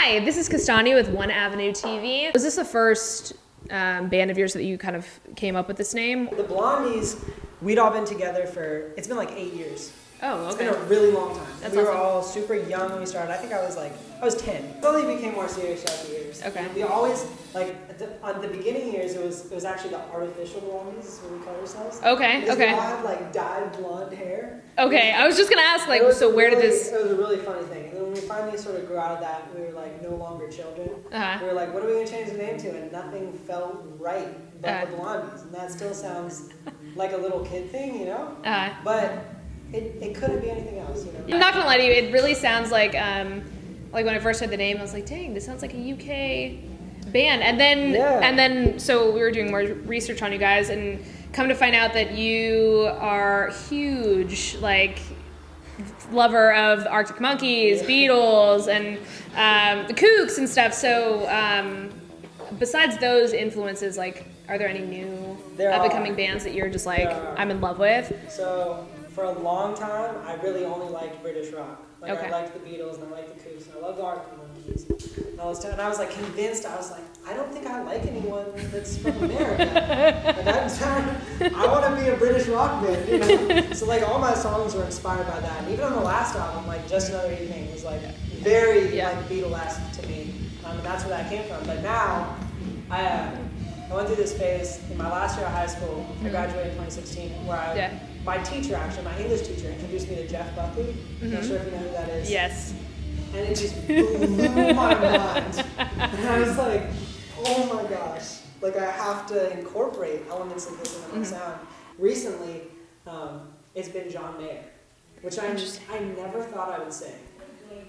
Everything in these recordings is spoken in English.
Hi, this is Castani with One Avenue TV. Was this the first band of yours that you kind of came up with this name? The Blondies, we'd all been together for, it's been like 8 years. Oh, okay. It's been a really long time. That's we were awesome. all super young when we started. I think I was 10. Slowly became more serious throughout the years. Okay. We always, like, on the beginning years, it was actually the artificial Blondies is what we called ourselves. Okay, Because okay. we all had, like, dyed blonde hair. Okay, I was just gonna ask, like, so where did this... It was a really funny thing. And then when we finally sort of grew out of that, we were, like, no longer children. Uh-huh. We were like, what are we going to change the name to? And nothing felt right but the Blondies. And that still sounds like a little kid thing, you know? But it couldn't be anything else, you know? I'm not gonna lie to you, it really sounds like when I first heard the name, I was like, dang, this sounds like a UK band. And then so we were doing more research on you guys and come to find out that you are huge, like, lover of Arctic Monkeys, Beatles, and the Kooks and stuff. So besides those influences, like, are there any new up-and-coming bands that you're just like, I'm in love with? So for a long time, I really only liked British rock. Like, Okay. I liked the Beatles and I liked the Kooks and I loved the Arctic Monkeys. And I was like convinced, I was like, I don't think I like anyone that's from America. Like, I want to be a British rock band, you know? So like all my songs were inspired by that. And even on the last album, like Just Another Evening was like very like Beatlesque to me. And that's where that came from. But now, I went through this phase in my last year of high school. I graduated in 2016, where my teacher, actually, my English teacher, introduced me to Jeff Buckley. I'm not sure if you know who that is. Yes. And it just blew my mind. And I was like, oh my gosh. Like, I have to incorporate elements of this into my sound. Recently, it's been John Mayer, which I never thought I would sing,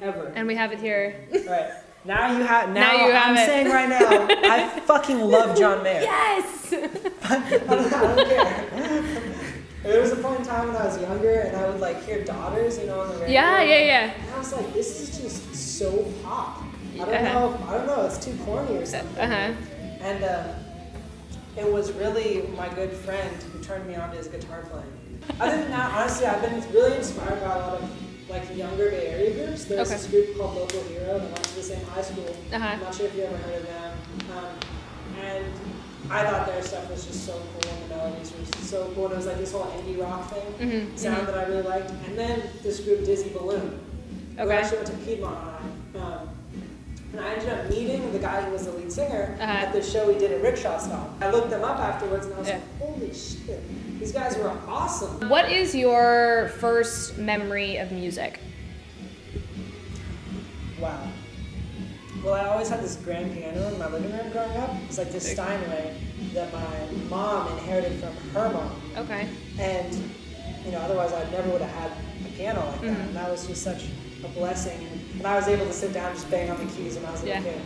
ever. And we have it here. All right. Now you have I'm saying right now, I fucking love John Mayer. Yes! I don't care. There was a point in time when I was younger and I would like hear Daughters, you know, on the radio. Yeah. And I was like, this is just so pop. I don't know, it's too corny or something. And it was really my good friend who turned me on to his guitar playing. Other than that, honestly, I've been really inspired by a lot of like younger Bay Area groups. There's this group called Local Hero that went to the same high school. I'm not sure if you ever heard of them. And I thought their stuff was just so cool, and the melodies were so cool. And it was like this whole indie rock thing, sound that I really liked. And then this group, Dizzy Balloon, who actually went to Piedmont High. And I ended up meeting the guy who was the lead singer at the show we did at Rickshaw Stop. I looked them up afterwards and I was like, holy shit, these guys were awesome. What is your first memory of music? Wow. Well, I always had this grand piano in my living room growing up. It's like this Steinway that my mom inherited from her mom. Okay. And, you know, otherwise I never would have had a piano like that. And that was just such a blessing. And I was able to sit down and just bang on the keys when I was a little kid.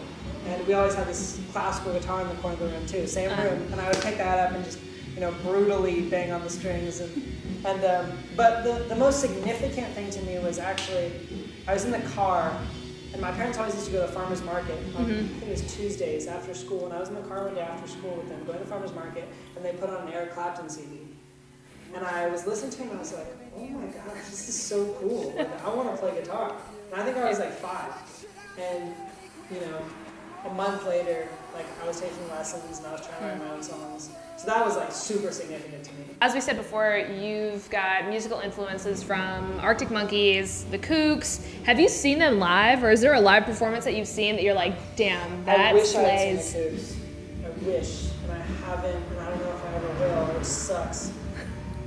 And we always had this classical guitar in the corner of the room too, same room. And I would pick that up and just, you know, brutally bang on the strings. But the most significant thing to me was actually, I was in the car. And my parents always used to go to the farmer's market on, I think it was Tuesdays after school. And I was in the car one day after school with them, going to the farmer's market, and they put on an Eric Clapton CD. And I was listening to him, and I was like, oh my gosh, this is so cool. Like, I want to play guitar. And I think I was like 5. And, you know, a month later, like, I was taking lessons and I was trying to write my own songs. So that was like super significant to me. As we said before, you've got musical influences from Arctic Monkeys, the Kooks. Have you seen them live, or is there a live performance that you've seen that you're like, damn, that I wish slays? I had seen the Kooks. I wish, and I haven't, and I don't know if I ever will, which sucks.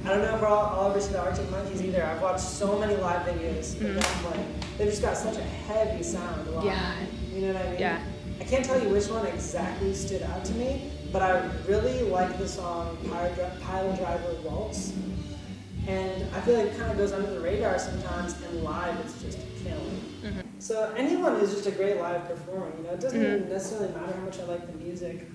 I don't know if I'll ever see the Arctic Monkeys either. I've watched so many live videos of them playing. They've just got such a heavy sound live. Yeah. You know what I mean? Yeah. I can't tell you which one exactly stood out to me, but I really like the song Pile Driver Waltz. And I feel like it kind of goes under the radar sometimes, and live it's just killing. So anyone who's just a great live performer, you know, it doesn't even necessarily matter how much I like the music.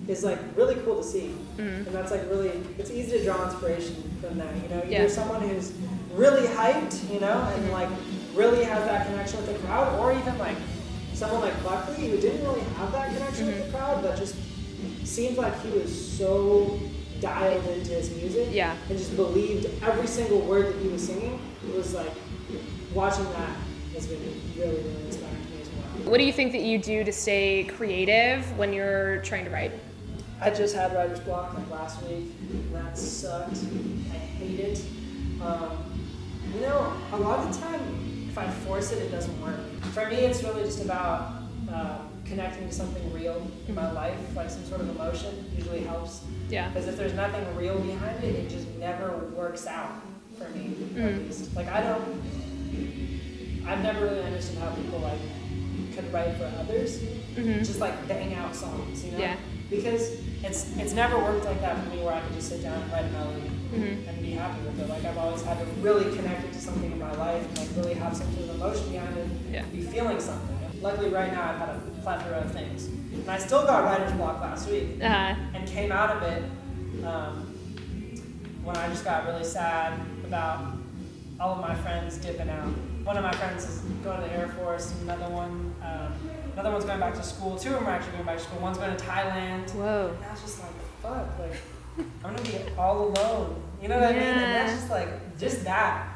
Is like really cool to see. And that's like really, it's easy to draw inspiration from that, you know? You're someone who's really hyped, you know, and like really has that connection with the crowd, or even like someone like Buckley who didn't really have that connection with the crowd, but just seemed like he was so dialed into his music and just believed every single word that he was singing. It was like, watching that has been really, really inspiring to me as well. What do you think that you do to stay creative when you're trying to write? I just had writer's block like last week, and that sucked. I hate it. You know, a lot of the time, if I force it, it doesn't work. For me, it's really just about connecting to something real in my life, like some sort of emotion usually helps. Yeah. Because if there's nothing real behind it, it just never works out for me, at least. Like I've never really understood how people like could write for others, just like bang out songs, you know? Yeah. Because it's never worked like that for me where I can just sit down and write a melody and be happy with it. Like I've always had to really connect it to something in my life and like really have some sort of emotion behind it and be feeling something. Luckily right now I've had a plethora of things. And I still got writer's block last week and came out of it when I just got really sad about all of my friends dipping out. One of my friends is going to the Air Force, another one's going back to school. Two of them are actually going back to school. One's going to Thailand. Whoa. And I was just like, fuck, like, I'm going to be all alone. You know what I mean? And that's just like, just that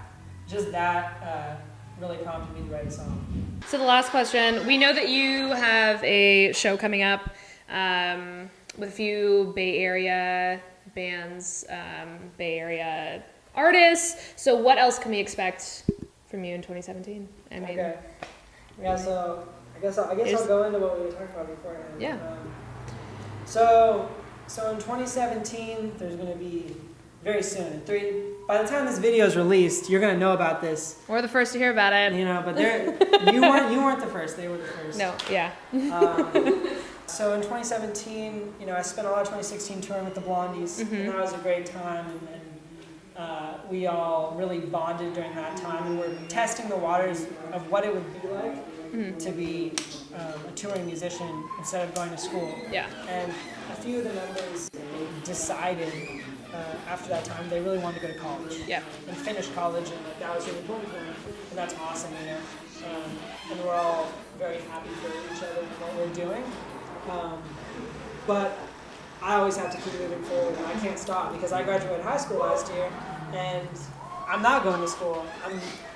really prompted me to write a song. So the last question, we know that you have a show coming up with a few Bay Area bands, Bay Area artists. So what else can we expect from you in 2017? I mean, okay. Yeah, so I guess I'll go into what we were talking about beforehand. Yeah. So in 2017, there's going to be very soon. By the time this video is released, you're going to know about this. We're the first to hear about it. You know, but you weren't the first. They were the first. No. Yeah. So in 2017, you know, I spent a lot of 2016 touring with the Blondies, and that was a great time. And we all really bonded during that time, and we're testing the waters of what it would be like to be a touring musician instead of going to school. Yeah. And a few of the members decided after that time they really wanted to go to college. Yeah. And finish college, and like, that was really important for them, and that's awesome, you know. And we're all very happy for each other and what we're doing. But I always have to keep moving forward, and I can't stop because I graduated high school last year, and I'm not going to school.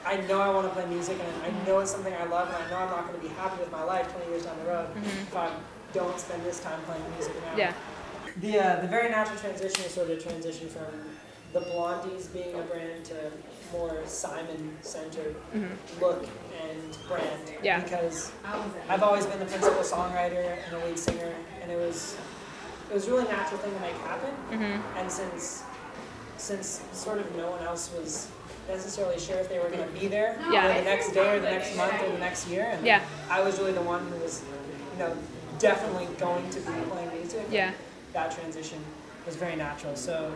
I know I want to play music, and I know it's something I love, and I know I'm not going to be happy with my life 20 years down the road if I don't spend this time playing music now. Yeah. The very natural transition is sort of transition from the Blondies being a brand to more Simon-centered look and brand. Yeah. Because I've always been the principal songwriter and the lead singer, and it was a really natural thing to make happen. And since sort of no one else was necessarily sure if they were going to be there the next day or the next month or the next year, and I was really the one who was, you know, definitely going to be playing music. Yeah. That transition was very natural, so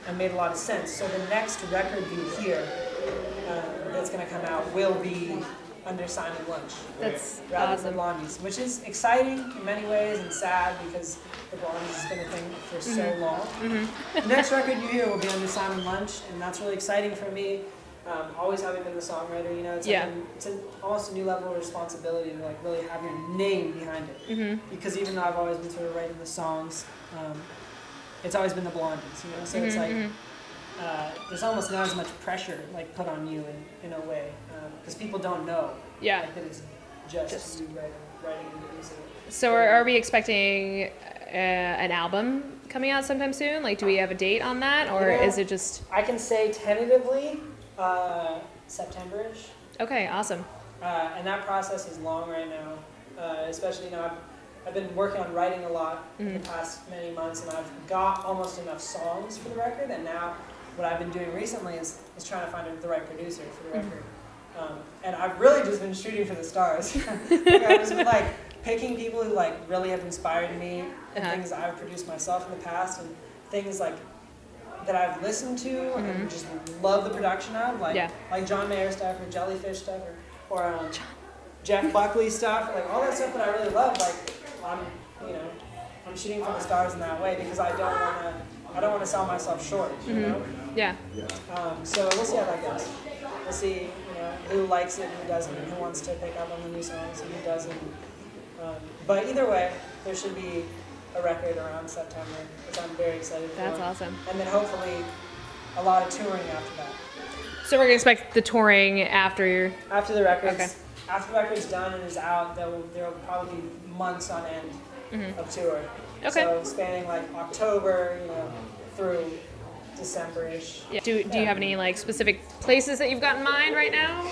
it made a lot of sense. So the next record you hear that's going to come out will be under Simon Lunche. That's rather awesome. than Blondies, which is exciting in many ways and sad because the Blondies has been a thing for so long. The next record you hear will be under Simon Lunche, and that's really exciting for me. Always having been the songwriter, you know, it's almost a new level of responsibility to like really have your name behind it. Because even though I've always been sort of writing the songs, it's always been the Blondies, you know. So it's like there's almost not as much pressure like put on you in a way because people don't know like, that it's just you writing and producing it. So are we expecting an album coming out sometime soon? Like, do we have a date on that, or is it just? I can say tentatively September-ish. Okay, awesome. And that process is long right now, especially, you know, I've been working on writing a lot in the past many months, and I've got almost enough songs for the record, and now what I've been doing recently is trying to find the right producer for the record. And I've really just been shooting for the stars. I've just been like picking people who like really have inspired me and things I've produced myself in the past and things like that I've listened to and just love the production of, like John Mayer stuff or Jellyfish stuff or Jeff Buckley stuff, like all that stuff that I really love. Like I'm shooting for the stars in that way because I don't want to sell myself short, you know. Yeah. So we'll see how that goes. We'll see, you know, who likes it and who doesn't, and who wants to pick up on the new songs and who doesn't. But either way, there should be a record around September, which I'm very excited for. That's awesome. And then hopefully a lot of touring after that. So we're gonna expect the touring after the records. Okay. after the record's done and is out, there will probably be months on end of tour. Okay. So spanning like October, through December-ish. Yeah. Do you have any like specific places that you've got in mind right now?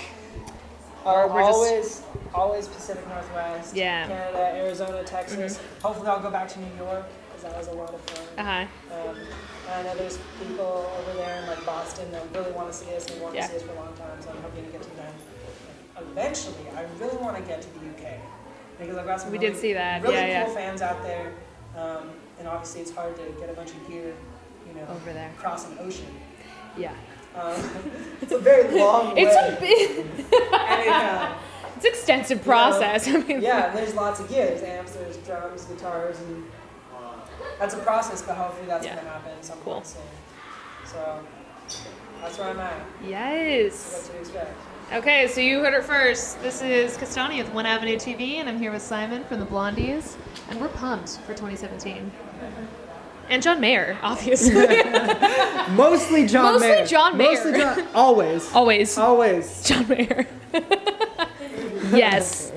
Always Pacific Northwest. Yeah. Canada, Arizona, Texas. Hopefully I'll go back to New York because that was a lot of fun. I know there's people over there in like Boston that really want to see us and want to see us for a long time, so I'm hoping to get to them. Eventually, I really want to get to the UK because I've got some really cool fans out there, and obviously it's hard to get a bunch of gear, over there across an ocean. Yeah. It's a very long way. It's an extensive process. I mean, and there's lots of gear. There's amps, there's drums, guitars, and that's a process, but hopefully that's going to happen some point soon. So that's where I'm at. Yes. What to expect. Okay, so you heard it first. This is Castani with One Avenue TV, and I'm here with Simon from the Blondies, and we're pumped for 2017. And John Mayer, obviously. Mostly John Mayer. Always. Always. John Mayer. Yes.